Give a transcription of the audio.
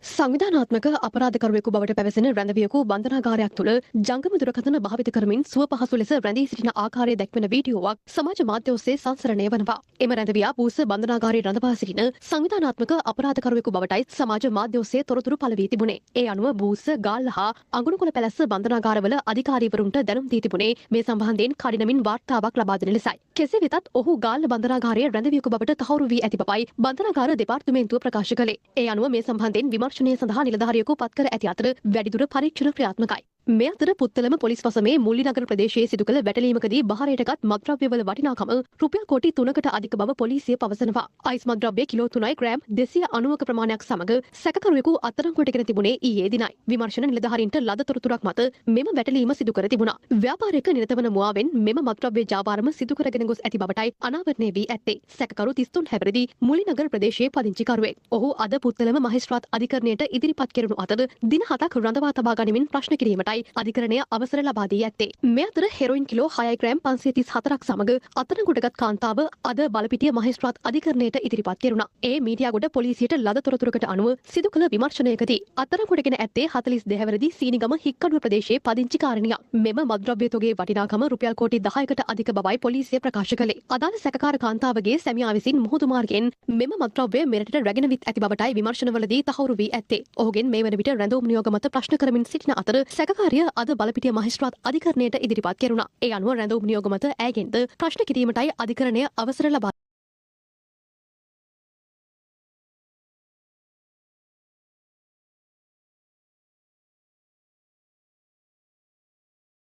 සංවිධානාත්මක අපරාධකරුවෙකු බවට පැවසෙන රැඳවියෙකු බන්ධනාගාරයක් තුළ ජංගම දුරකථන භාවිත කරමින් සුව පහසු ලෙස රැඳී සිටින ආකාරය දැක්වෙන වීඩියෝවක් සමාජ මාධ්‍ය ඔස්සේ සංසරණය වනවා. එම රැඳවියා බූස බන්ධනාගාරයේ රඳවා සිටින සංවිධානාත්මක අපරාධකරුවෙකු බවටයි සමාජ මාධ්‍ය ඔස්සේ තොරතුරු පළ වී තිබුණේ. ඒ අනුව බූස ගාල්ල හා අඟුණුකොළ පැලැස්ස බන්ධනාගාරවල අධිකාරීවරුන්ට දැනුම් දී තිබුණේ මේ සම්බන්ධයෙන් කඩිනමින් වාර්තාවක් ලබා දෙන ලෙසයි. කෙසේ වෙතත් ඔහු ගාල්ල බන්ධනාගාරයේ රැඳවියෙකු බවට තහවුරු වී ඇති බවයි බන්ධනාගාර දෙපාර්තමේන්තුව ප්‍රකාශ කළේ. ඒ අනුව මේ සම්බන්ධයෙන් විමර්ශනය සඳහා නිලධාරියෙකු පත් කර ඇති අතර වැඩිදුර පරීක්ෂණ ක්‍රියාත්මකයි. මේ අතර පුත්තලම පොලිස් වසමේ මුල්ලිනගර ප්‍රදේශයේ සිදු කළ වැටලීමකදී බහරයටගත් මත්ද්‍රව්‍යවල වටිනාකම රුපියල් කෝටි 3කට අධික බව පොලිසිය පවසනවා. අයිස් මත්ද්‍රව්‍ය කිලෝ 3යි ග්‍රෑම් 290ක ප්‍රමාණයක් සමග සැකකරුවෙකු අත්අඩංගුවටගෙන තිබුණේ ඊයේ දිනයි. විමර්ශන නිලධාරීන්ට ලද තොරතුරක් මත මෙම වැටලීම සිදු කර තිබුණා. ව්‍යාපාරික නිරත වන මුවාවෙන් මෙම මත්ද්‍රව්‍ය ජාවාරම සිදු කරගෙන ගොස් ඇති බවටයි අනාවරණය වී ඇත්තේ. සැකකරු 33 හැවිරිදි මුල්ලිනගර ප්‍රදේශයේ පදිංචිකරුවෙක්. ඔහු අද පුත්තලම මහේස්ත්‍රාත් අධිකරණයට ඉදිරිපත් කෙරුණු අතර දින 7ක් රඳවා තබා ගනිමින් ප්‍රශ්න කිරීමටයි අධිකරණය අවසර ලබා දී ඇත්තේ. මේ අතර හෙරොයින් කිලෝ 6 ග්‍රෑම් 534ක් සමග අත්අඩංගුවටගත් කාන්තාව අද බලපිටිය මහේස්ත්‍රාත් අධිකරණයට ඉදිරිපත් කෙරුණා. ඒ මීඩියාගොඩ පොලිසියට ලද තොරතුරකට අනුව සිදු කළ විමර්ශනයකදී අත්අඩංගුවටගෙන ඇත්තේ 42 හැවිරිදි සීනිගම හික්කඩුව ප්‍රදේශයේ පදිංචිකාරණියක්. මෙම මත්ද්‍රව්‍ය තොගේ වටිනාකම රුපියල් කෝටි 10කට අධික බවයි පොලිසිය ප්‍රකාශ කළේ. අදාළ සැකකාර කාන්තාවගේ සැමියා විසින් මුහුදු මාර්ගයෙන් මෙම මත්ද්‍රව්‍ය මෙරටට රැගෙන විත් ඇති බවටයි විමර්ශනවලදී තහවුරු වී ඇත්තේ. ඔහුගෙන් මේ වන විට රැඳවුම් නියෝග මත ප්‍රශ්න කරමින් සිටින අතර සැකකාරිය අද බලපිටිය මහේස්ත්‍රාත් අධිකරණයට ඉදිරිපත් කෙරුණා. ඒ අනුව රැඳවුම් නියෝග මත ඈගෙන්ද ප්‍රශ්න කිරීමටයි අධිකරණය අවසර ලබා